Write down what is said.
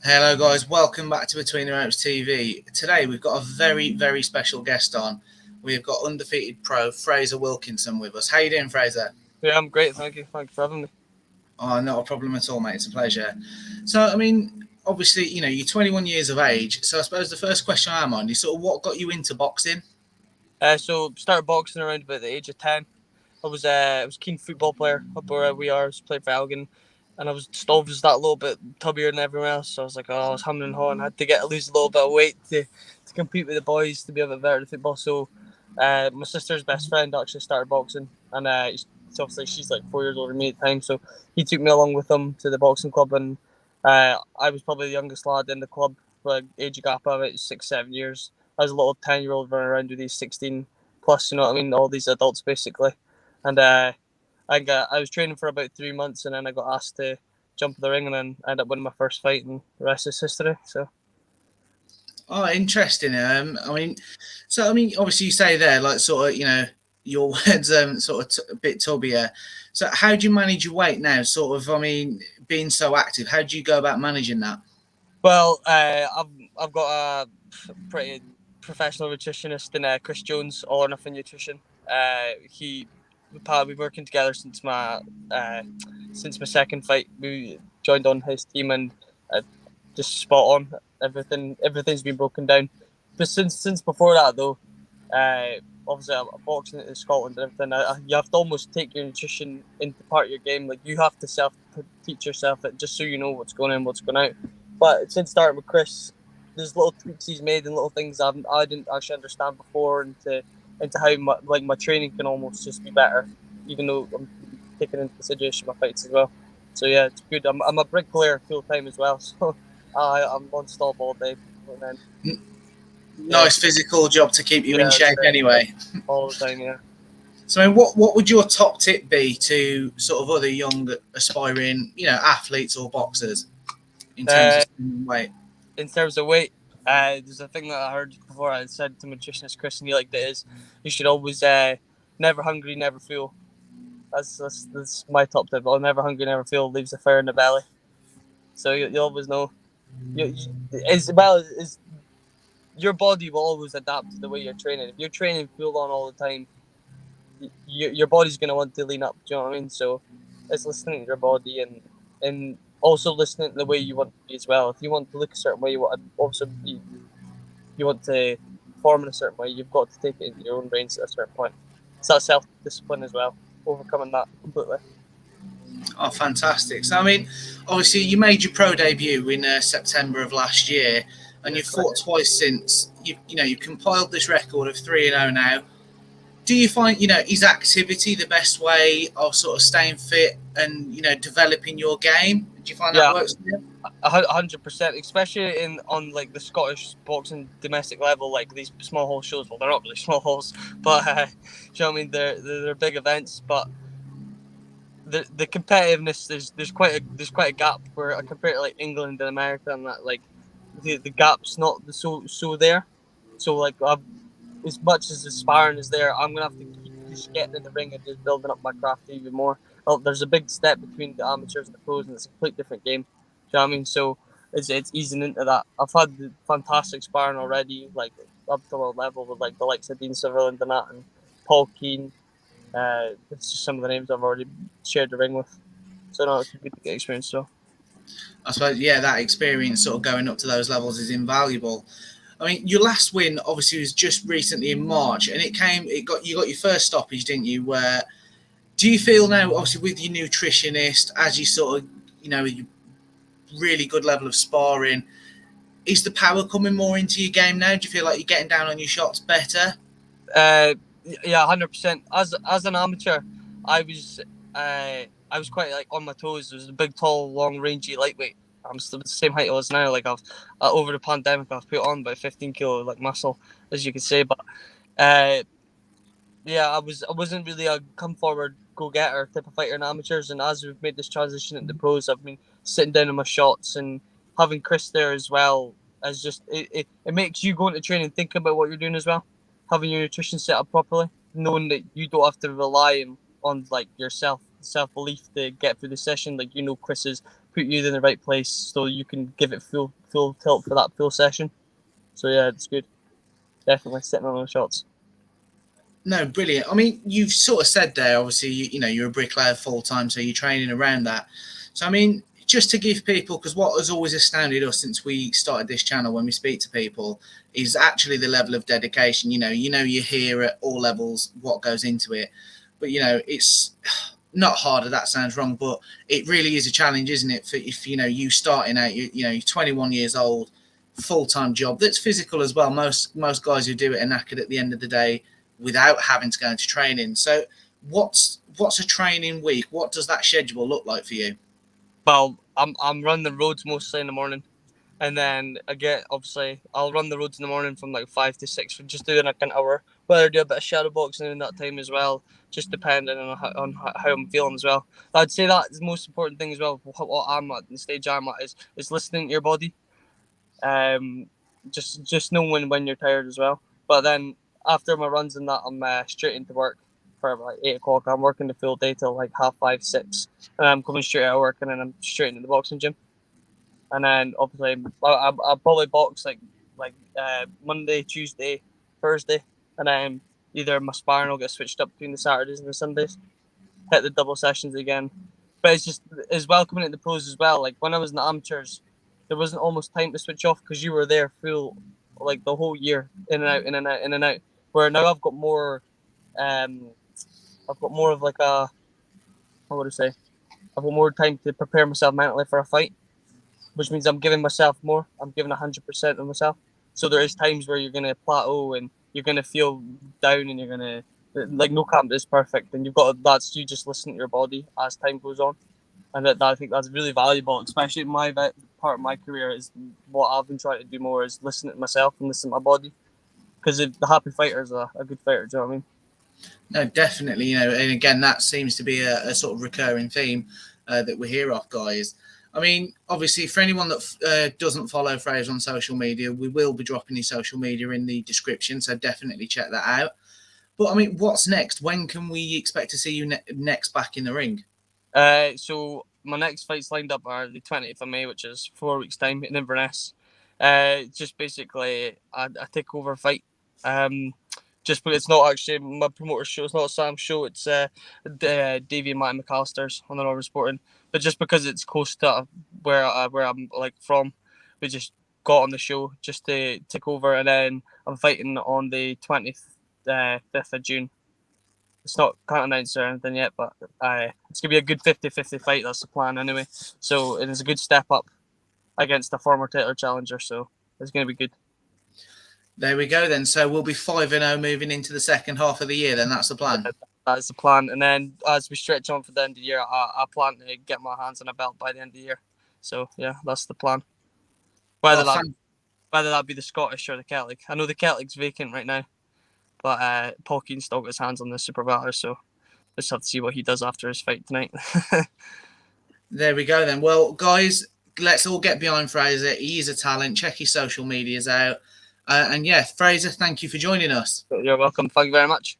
Hello, guys. Welcome back to Between the Ropes TV. Today, we've got a very, very special guest on. We've got Undefeated Pro Fraser Wilkinson with us. How you doing, Fraser? Yeah, I'm great. Thank you. Thank you for having me. Oh, not a problem at all, mate. It's a pleasure. So, you're 21 years of age. So, I suppose the first question I'm on is sort of what got you into boxing? So started boxing around about the age of 10. I was a keen football player up where we are. I was playing for Elgin, and I was just always that little bit tubbier than everyone else. So I was like, oh, I was humming and hawing. I had to lose a little bit of weight to compete with the boys to be a bit better at football. So my sister's best friend actually started boxing, and so obviously she's like 4 years older than me at the time. So he took me along with him to the boxing club, and I was probably the youngest lad in the club, like age gap of about 6, 7 years. I was a little 10-year-old running around with these 16 plus, you know what I mean, all these adults basically. And I was training for about 3 months, and then I got asked to jump in the ring, and then I ended up winning my first fight, and the rest is history. So Oh, interesting. Obviously, you say there, like, sort of, your words, a bit tubbier. So, how do you manage your weight now? Being so active, how do you go about managing that? well, I've got a pretty professional nutritionist in Chris Jones, All or Nothing Nutrition. He we've been working together uh, since my second fight. We joined on his team, and just spot on. Everything's been broken down. But since before that though, obviously I'm boxing in Scotland and everything. You have to almost take your nutrition into part of your game. Like you have to self teach yourself it just so you know what's going in, what's going out. But since starting with Chris, there's little tweaks he's made and little things I didn't actually understand before, into how my training can almost just be better, even though I'm taking into consideration my fights as well. So yeah, it's good. I'm a bricklayer full time as well, so I'm non-stop all day. And then yeah, Nice physical job to keep you in yeah, shape anyway. all the time. Yeah. So, what would your top tip be to sort of other young aspiring, athletes or boxers in terms of Uh, staying weight? in terms of weight, there's a thing that I heard before. I said to nutritionist Chris, and he liked it is you should always never hungry, never full. That's my top tip. Oh, never hungry, never full leaves a fire in the belly. So you always know. As well as your body will always adapt to the way you're training. If you're training full on all the time, your body's gonna want to lean up. Do you know what I mean? So it's listening to your body, and also listening to the way you want to be as well. If you want to look a certain way, you want to also be. You want to perform in a certain way. You've got to take it into your own brains at a certain point. So that's self discipline as well. Overcoming that completely. Oh, fantastic! So, obviously, you made your pro debut in September of last year, and Yeah, you've correct. fought twice since. You've compiled this record of 3-0 now. Do you find is activity the best way of sort of staying fit and developing your game? Do you find that Yeah, works for you? 100%. Especially in on like the Scottish boxing domestic level, like these small hall shows. Well, they're not really small halls, but you know what I mean. They're big events, but the competitiveness there's quite a gap where I compare to like England and America, and that like the gap's not so there. So like as much as the sparring is there, I'm gonna have to keep just getting in the ring and just building up my craft even more. Well, there's a big step between the amateurs and the pros, and it's a complete different game. Do you know what I mean? So it's easing into that. I've had the fantastic sparring already, like up to a level with like the likes of Dean Sutherland and that, and Paul Keane. It's just some of the names I've already shared the ring with. So no, it's a good experience. So I suppose, yeah, that experience sort of going up to those levels is invaluable. Your last win obviously was just recently in March, and you got your first stoppage, didn't you? Where do you feel now, obviously with your nutritionist, as you sort of, you really good level of sparring, is the power coming more into your game now? Do you feel like you're getting down on your shots better? uh, yeah, 100%. As an amateur, I was I was quite like on my toes. I was a big, tall, long, rangy lightweight. I'm still the same height I was now. Like I've over the pandemic, I've put on about 15 kilo like muscle, as you could say. But uh, yeah, I wasn't really a come forward go getter type of fighter in amateurs, and as we've made this transition into pros, I've been sitting down on my shots and having Chris there as well. As just it makes you go into training think about what you're doing as well, having your nutrition set up properly, knowing that you don't have to rely on like your self belief to get through the session. Like Chris is put you in the right place so you can give it full tilt for that full session. So yeah, it's good. Definitely sitting on those shots. No, brilliant. I mean, you've sort of said there, obviously, you know, you're a bricklayer full time, so you're training around that. So, I mean, just to give people, because what has always astounded us since we started this channel when we speak to people is actually the level of dedication. You hear at all levels what goes into it, but you know, it's not harder. That sounds wrong, but it really is a challenge, isn't it? For if you know you starting out, you're 21 years old, full time job that's physical as well. Most guys who do it are knackered at the end of the day without having to go into training. So what's a training week? What does that schedule look like for you? Well, I'm running the roads mostly in the morning, and then again, obviously, I'll run the roads in the morning from like 5 to 6 for just doing like an hour. Whether I do a bit of shadow boxing in that time as well, just depending on how I'm feeling as well. I'd say that's the most important thing as well. What I'm at, the stage I'm at, is listening to your body. Just knowing when you're tired as well. But then after my runs and that, I'm straight into work for like 8 o'clock. I'm working the full day till like 5:30, 6, and I'm coming straight out of work, and then I'm straight into the boxing gym. And then obviously I probably box like Monday, Tuesday, Thursday, and then either my sparring will get switched up between the Saturdays and the Sundays. Hit the double sessions again. But it's just as well coming into the pros as well. Like when I was in the amateurs, there wasn't almost time to switch off because you were there full like the whole year, in and out, in and out, in and out. Where now I've got more of like a, what would I say? I've got more time to prepare myself mentally for a fight, which means I'm giving myself more. I'm giving 100% of myself. So there is times where you're gonna plateau and you're gonna feel down and you're gonna, like, no camp is perfect, and that's you just listen to your body as time goes on, and that I think that's really valuable, especially in my part of my career is what I've been trying to do more is listen to myself and listen to my body, because the happy fighter is a good fighter. Do you know what I mean? No, definitely. You know, and again, that seems to be a sort of recurring theme that we hear off guys. I mean, obviously, for anyone that doesn't follow Fraser on social media, we will be dropping his social media in the description, so definitely check that out. But I mean, what's next? When can we expect to see you next back in the ring? So my next fights lined up are the 20th of May, which is 4 weeks' time in Inverness. Just basically a takeover fight. Just because it's not actually my promoter's show, it's not Sam's show, it's Davey and Matt McAllister's on the Northern Sporting. But just because it's close to where I'm like from, we just got on the show just to take over, and then I'm fighting on the 25th of June. It's not, can't announce or anything yet, but it's gonna be a good 50-50 fight. That's the plan anyway. So it is a good step up against a former title challenger. So it's gonna be good. There we go then. So we'll be 5-0 moving into the second half of the year. Then that's the plan. That's the plan. And then as we stretch on for the end of the year, I plan to get my hands on a belt by the end of the year. So yeah, that's the plan. Whether that be the Scottish or the Celtic. I know the Celtic's vacant right now, but Paul Keane's still got his hands on the Super Batter, so just have to see what he does after his fight tonight. There we go then. Well, guys, let's all get behind Fraser. He is a talent. Check his social medias out. And yeah, Fraser, thank you for joining us. You're welcome. Thank you very much.